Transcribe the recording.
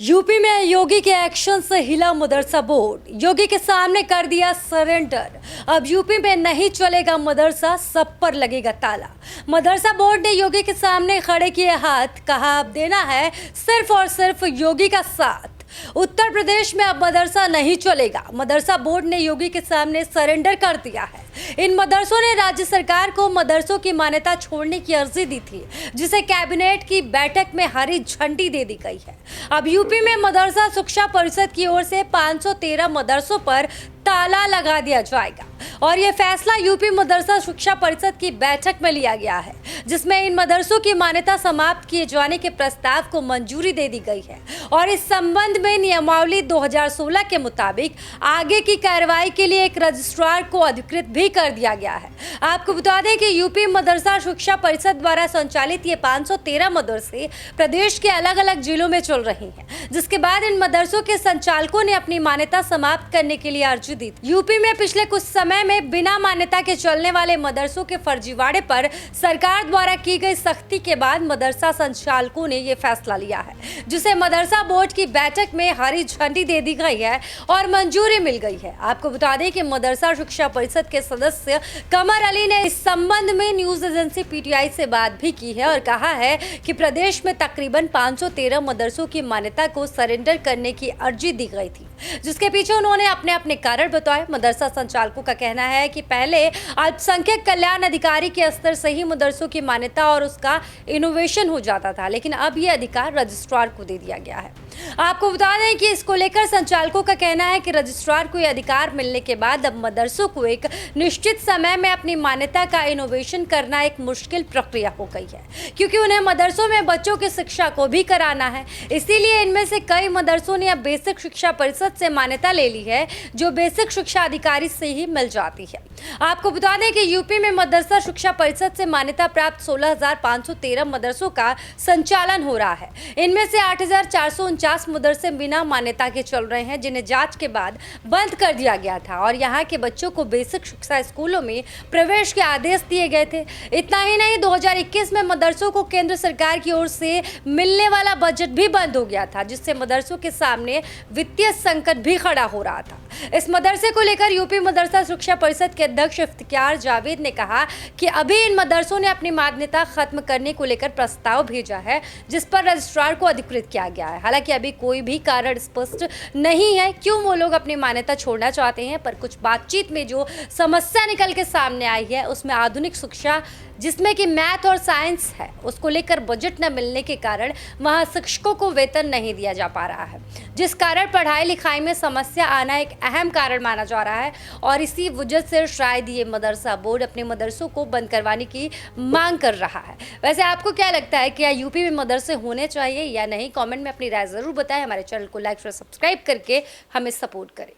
UP में योगी के action से हिला मदरसा बोर्ड। योगी के सामने कर दिया सरेंडर। अब यूपी में नहीं चलेगा मदरसा, सब पर लगेगा ताला। मदरसा बोर्ड ने योगी के सामने खड़े किए हाथ, कहा अब देना है सिर्फ और सिर्फ योगी का साथ। उत्तर प्रदेश में अब मदरसा नहीं चलेगा। मदरसा बोर्ड ने योगी के सामने सरेंडर कर दिया है। इन मदरसों ने राज्य सरकार को मदरसों की मान्यता छोड़ने की अर्जी दी थी, जिसे कैबिनेट की बैठक में हरी झंडी दे दी गई है। अब यूपी में मदरसा शिक्षा परिषद की ओर से 513 मदरसों पर ताला लगा दिया जाएगा और ये फैसला यूपी मदरसा शिक्षा परिषद की बैठक में लिया गया है, जिसमें इन मदरसों की मान्यता समाप्त किए जाने के प्रस्ताव को मंजूरी दे दी गई है और इस संबंध में नियमावली 2016 के मुताबिक आगे की कार्रवाई के लिए एक रजिस्ट्रार को अधिकृत भी कर दिया गया है। आपको बता दें कि यूपी मदरसा शिक्षा परिषद द्वारा संचालित ये 513 मदरसे प्रदेश के अलग अलग जिलों में चल रही हैं, जिसके बाद इन मदरसों के संचालकों ने अपनी मान्यता समाप्त करने के लिए अर्जी दी। यूपी में पिछले कुछ समय में बिना मान्यता के चलने वाले मदरसों के फर्जीवाड़े पर सरकार द्वारा की गई सख्ती के बाद मदरसा संचालकों ने ये फैसला लिया है, जिसे मदरसा बोर्ड की बैठक में हरी झंडी दे दी गई है और मंजूरी मिल गई है। आपको बता दें कि मदरसा शिक्षा परिषद के सदस्य कमर अली ने इस संबंध में न्यूज एजेंसी पीटीआई से बात भी की है और कहा है कि प्रदेश में तकरीबन 513 मदरसों की मान्यता को सरेंडर करने की अर्जी दी गई थी, जिसके पीछे उन्होंने अपने अपने कारण बताए। मदरसा संचालकों का कहना है कि पहले अल्पसंख्यक कल्याण अधिकारी के स्तर से ही मदरसों की मान्यता और उसका इनोवेशन हो जाता था, लेकिन अब ये अधिकार रजिस्ट्रार को दे दिया गया है। आपको बता दें कि इसको लेकर संचालकों का कहना है कि रजिस्ट्रार को यह अधिकार मिलने के बाद अब मदरसों को एक निश्चित समय में अपनी मान्यता का इनोवेशन करना एक मुश्किल प्रक्रिया हो गई है, क्योंकि उन्हें मदरसों में बच्चों की शिक्षा को भी कराना है। इसीलिए इनमें से कई मदरसों ने अब बेसिक शिक्षा परिषद से मान्यता ले ली है, जो बेसिक शिक्षा अधिकारी से ही मिल जाती है। आपको बता दें कि यूपी में मदरसा शिक्षा परिषद से मान्यता प्राप्त 16,513 मदरसों का संचालन हो रहा है। इनमें से 8,449 मदरसे बिना मान्यता के चल रहे हैं, जिन्हें जांच के बाद बंद कर दिया गया था और यहाँ के बच्चों को बेसिक शिक्षा स्कूलों में प्रवेश के आदेश दिए गए थे। इतना ही नहीं, 2021 में मदरसों को केंद्र सरकार की ओर से मिलने वाला बजट भी बंद हो गया था, जिससे मदरसों के सामने वित्तीय संकट भी खड़ा हो रहा था। इस मदरसे को लेकर यूपी मदरसा शिक्षा परिषद के अध्यक्ष इफ्तिकार जावेद ने कहा कि अभी इन मदरसों ने अपनी मान्यता खत्म करने को लेकर प्रस्ताव भेजा है, जिस पर रजिस्ट्रार को अधिकृत किया गया है। हालांकि अभी कोई भी कारण स्पष्ट नहीं है क्यों वो लोग अपनी मान्यता छोड़ना चाहते हैं, पर कुछ बातचीत में जो समस्या निकल के सामने आई है उसमें आधुनिक शिक्षा, जिसमें कि मैथ और साइंस है, उसको लेकर बजट न मिलने के कारण वहां शिक्षकों को वेतन नहीं दिया जा पा रहा है, जिस कारण पढ़ाई लिखाई में समस्या आना एक अहम कारण माना जा रहा है और इसी वजह से शायद ये मदरसा बोर्ड अपने मदरसों को बंद करवाने की मांग कर रहा है। वैसे आपको क्या लगता है, क्या यूपी में मदरसे होने चाहिए या नहीं? कमेंट में अपनी राय जरूर बताएं। हमारे चैनल को लाइक और सब्सक्राइब करके हमें सपोर्ट करें।